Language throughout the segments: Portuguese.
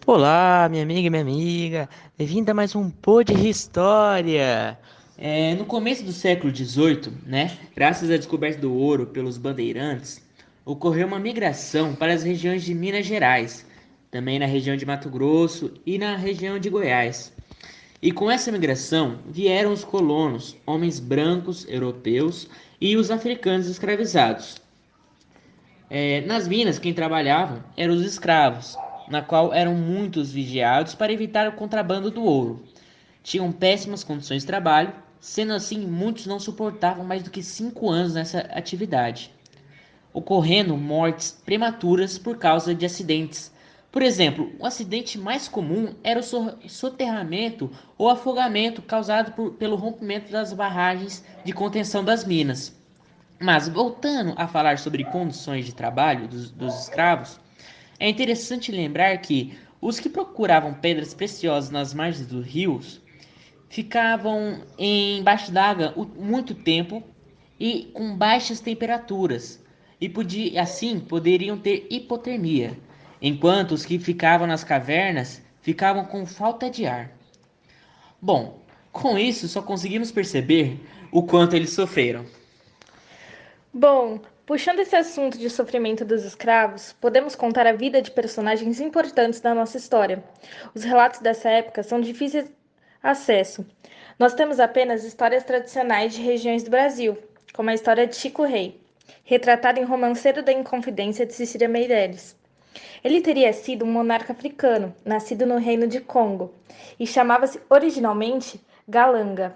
Olá, minha amiga e minha amiga, bem-vinda a mais um Pod de História. No começo do século XVIII, graças à descoberta do ouro pelos bandeirantes, ocorreu uma migração para as regiões de Minas Gerais, também na região de Mato Grosso e na região de Goiás. E com essa migração vieram os colonos, homens brancos europeus e os africanos escravizados. Nas minas, quem trabalhavam eram os escravos, na qual eram muitos vigiados para evitar o contrabando do ouro. Tinham péssimas condições de trabalho, sendo assim, muitos não suportavam mais do que 5 anos nessa atividade, ocorrendo mortes prematuras por causa de acidentes. Por exemplo, o acidente mais comum era o soterramento ou afogamento causado pelo rompimento das barragens de contenção das minas. Mas, voltando a falar sobre condições de trabalho dos escravos, é interessante lembrar que os que procuravam pedras preciosas nas margens dos rios ficavam embaixo d'água muito tempo e com baixas temperaturas, e assim poderiam ter hipotermia, enquanto os que ficavam nas cavernas ficavam com falta de ar. Bom, com isso só conseguimos perceber o quanto eles sofreram. Bom, puxando esse assunto de sofrimento dos escravos, podemos contar a vida de personagens importantes da nossa história. Os relatos dessa época são difíceis de acesso. Nós temos apenas histórias tradicionais de regiões do Brasil, como a história de Chico Rei, retratada em Romanceiro da Inconfidência de Cecília Meirelles. Ele teria sido um monarca africano, nascido no reino de Congo, e chamava-se originalmente Galanga.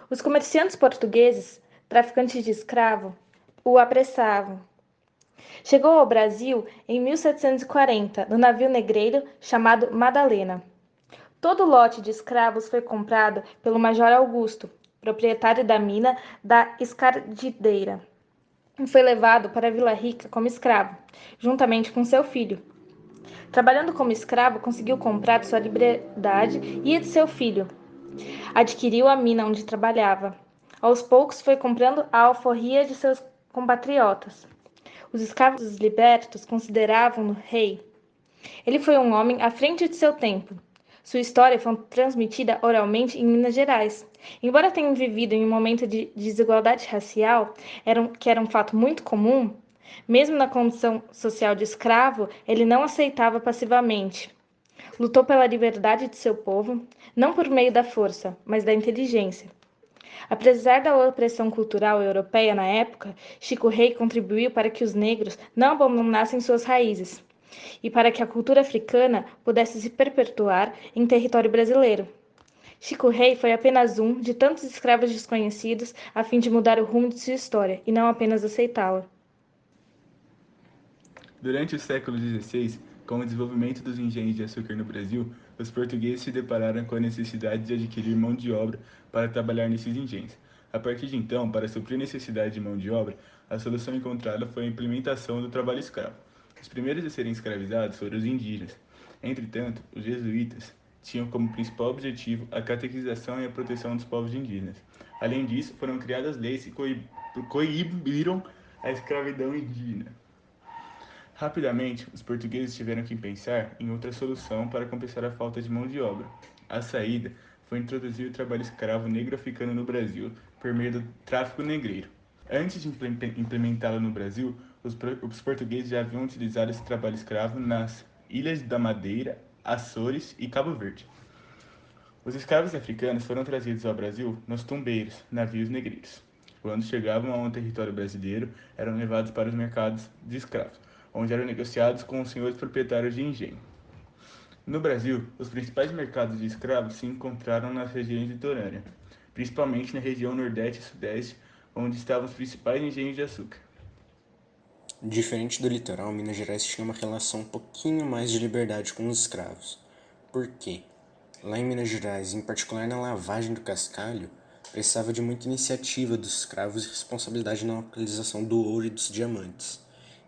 Os comerciantes portugueses, traficantes de escravo, o apressavam. Chegou ao Brasil em 1740, no navio negreiro chamado Madalena. Todo o lote de escravos foi comprado pelo Major Augusto, proprietário da mina da Escardideira, e foi levado para a Vila Rica como escravo, juntamente com seu filho. Trabalhando como escravo, conseguiu comprar sua liberdade e a de seu filho. Adquiriu a mina onde trabalhava. Aos poucos foi comprando a alforria de seus compatriotas. Os escravos libertos consideravam-no rei. Ele foi um homem à frente de seu tempo. Sua história foi transmitida oralmente em Minas Gerais. Embora tenham vivido em um momento de desigualdade racial, que era um fato muito comum, mesmo na condição social de escravo, ele não aceitava passivamente. Lutou pela liberdade de seu povo, não por meio da força, mas da inteligência. Apesar da opressão cultural europeia na época, Chico Rei contribuiu para que os negros não abandonassem suas raízes e para que a cultura africana pudesse se perpetuar em território brasileiro. Chico Rei foi apenas um de tantos escravos desconhecidos a fim de mudar o rumo de sua história e não apenas aceitá-la. Durante o século XVI, com o desenvolvimento dos engenhos de açúcar no Brasil, os portugueses se depararam com a necessidade de adquirir mão de obra para trabalhar nesses engenhos. A partir de então, para suprir a necessidade de mão de obra, a solução encontrada foi a implementação do trabalho escravo. Os primeiros a serem escravizados foram os indígenas. Entretanto, os jesuítas tinham como principal objetivo a catequização e a proteção dos povos indígenas. Além disso, foram criadas leis que coibiram a escravidão indígena. Rapidamente, os portugueses tiveram que pensar em outra solução para compensar a falta de mão de obra. A saída foi introduzir o trabalho escravo negro-africano no Brasil por meio do tráfico negreiro. Antes de implementá-lo no Brasil, os portugueses já haviam utilizado esse trabalho escravo nas Ilhas da Madeira, Açores e Cabo Verde. Os escravos africanos foram trazidos ao Brasil nos tumbeiros, navios negreiros. Quando chegavam ao território brasileiro, eram levados para os mercados de escravos, onde eram negociados com os senhores proprietários de engenho. No Brasil, os principais mercados de escravos se encontraram nas regiões litorâneas, principalmente na região Nordeste e Sudeste, onde estavam os principais engenhos de açúcar. Diferente do litoral, Minas Gerais tinha uma relação um pouquinho mais de liberdade com os escravos. Por quê? Lá em Minas Gerais, em particular na lavagem do cascalho, precisava de muita iniciativa dos escravos e responsabilidade na localização do ouro e dos diamantes.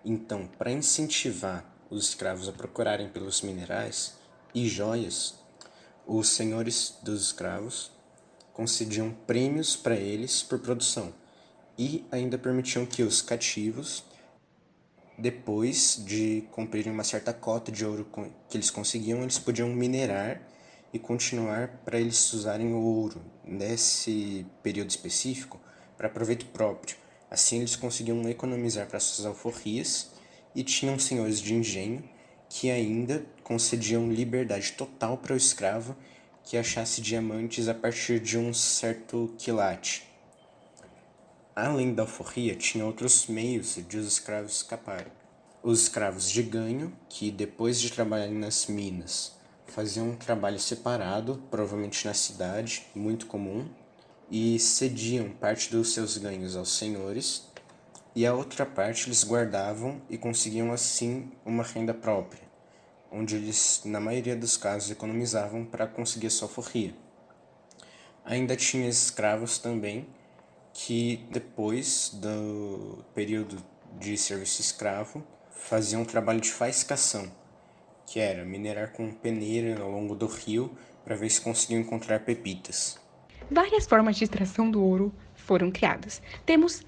Então, para incentivar os escravos a procurarem pelos minerais e joias, os senhores dos escravos concediam prêmios para eles por produção e ainda permitiam que os cativos depois de cumprirem uma certa cota de ouro que eles conseguiam, eles podiam minerar e continuar para eles usarem o ouro nesse período específico para proveito próprio. Assim eles conseguiam economizar para suas alforrias e tinham senhores de engenho que ainda concediam liberdade total para o escravo que achasse diamantes a partir de um certo quilate. Além da alforria, tinha outros meios de os escravos escaparem. Os escravos de ganho, que depois de trabalharem nas minas, faziam um trabalho separado, provavelmente na cidade, muito comum, e cediam parte dos seus ganhos aos senhores, e a outra parte eles guardavam e conseguiam assim uma renda própria, onde eles, na maioria dos casos, economizavam para conseguir a sua alforria. Ainda tinha escravos também, que depois do período de serviço escravo faziam um trabalho de faiscação, que era minerar com peneira ao longo do rio para ver se conseguiam encontrar pepitas. Várias formas de extração do ouro foram criadas. Temos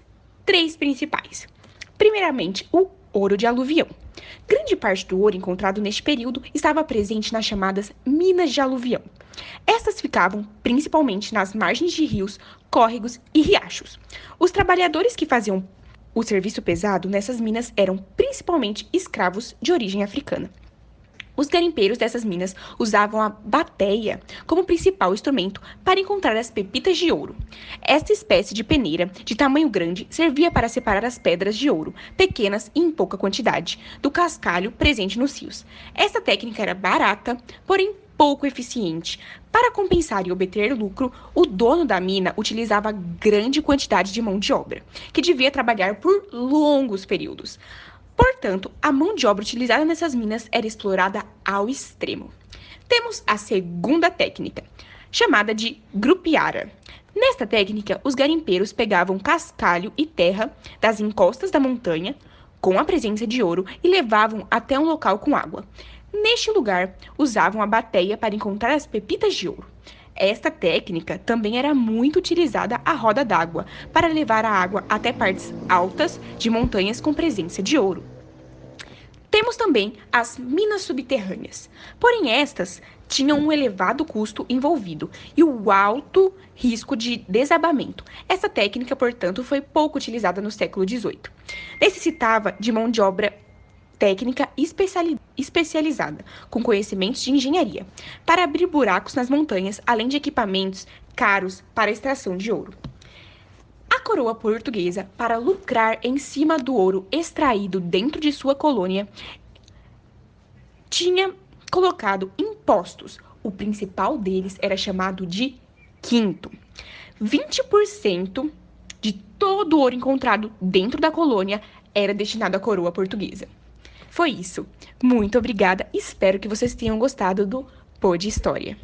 3 principais. Primeiramente, o ouro de aluvião. Grande parte do ouro encontrado neste período estava presente nas chamadas minas de aluvião. Estas ficavam principalmente nas margens de rios, córregos e riachos. Os trabalhadores que faziam o serviço pesado nessas minas eram principalmente escravos de origem africana. Os garimpeiros dessas minas usavam a bateia como principal instrumento para encontrar as pepitas de ouro. Esta espécie de peneira, de tamanho grande, servia para separar as pedras de ouro, pequenas e em pouca quantidade, do cascalho presente nos rios. Esta técnica era barata, porém pouco eficiente. Para compensar e obter lucro, o dono da mina utilizava grande quantidade de mão de obra, que devia trabalhar por longos períodos. Portanto, a mão de obra utilizada nessas minas era explorada ao extremo. Temos a segunda técnica, chamada de grupiara. Nesta técnica, os garimpeiros pegavam cascalho e terra das encostas da montanha, com a presença de ouro, e levavam até um local com água. Neste lugar, usavam a bateia para encontrar as pepitas de ouro. Esta técnica também era muito utilizada à roda d'água, para levar a água até partes altas de montanhas com presença de ouro. Temos também as minas subterrâneas, porém estas tinham um elevado custo envolvido e o alto risco de desabamento. Essa técnica, portanto, foi pouco utilizada no século XVIII. Necessitava de mão de obra técnica especializada, com conhecimentos de engenharia, para abrir buracos nas montanhas, além de equipamentos caros para a extração de ouro. A coroa portuguesa, para lucrar em cima do ouro extraído dentro de sua colônia, tinha colocado impostos. O principal deles era chamado de quinto. 20% de todo o ouro encontrado dentro da colônia era destinado à coroa portuguesa. Foi isso. Muito obrigada. Espero que vocês tenham gostado do Pod História.